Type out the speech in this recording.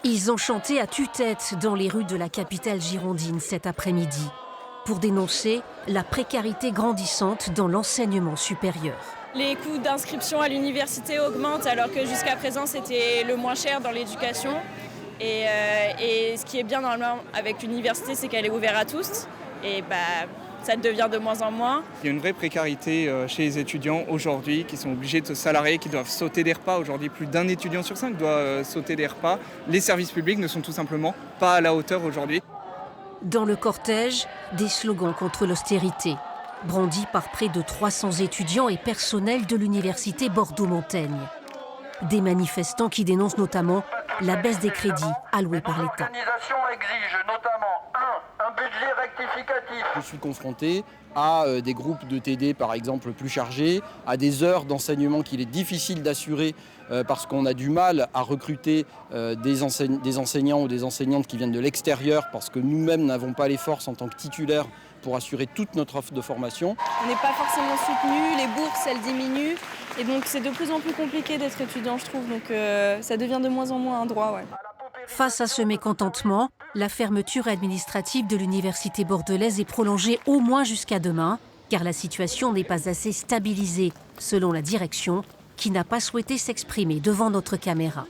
Ils ont chanté à tue-tête dans les rues de la capitale girondine cet après-midi pour dénoncer la précarité grandissante dans l'enseignement supérieur. Les coûts d'inscription à l'université augmentent alors que jusqu'à présent c'était le moins cher dans l'éducation. Et ce qui est bien normalement avec l'université, c'est qu'elle est ouverte à tous. Et ça devient de moins en moins. Il y a une vraie précarité chez les étudiants aujourd'hui qui sont obligés de se salarier, qui doivent sauter des repas. Aujourd'hui, plus d'un étudiant sur 5 doit sauter des repas. Les services publics ne sont tout simplement pas à la hauteur aujourd'hui. Dans le cortège, des slogans contre l'austérité, brandis par près de 300 étudiants et personnels de l'université Bordeaux-Montaigne. Des manifestants qui dénoncent notamment la baisse des crédits alloués par l'État. L'organisation exige notamment un budget rectificatif. Je suis confronté à des groupes de TD par exemple plus chargés, à des heures d'enseignement qu'il est difficile d'assurer parce qu'on a du mal à recruter des enseignants ou des enseignantes qui viennent de l'extérieur parce que nous-mêmes n'avons pas les forces en tant que titulaires pour assurer toute notre offre de formation. On n'est pas forcément soutenu, les bourses elles diminuent et donc c'est de plus en plus compliqué d'être étudiant je trouve, donc ça devient de moins en moins un droit. Ouais. Face à ce mécontentement, la fermeture administrative de l'université bordelaise est prolongée au moins jusqu'à demain, car la situation n'est pas assez stabilisée, selon la direction, qui n'a pas souhaité s'exprimer devant notre caméra.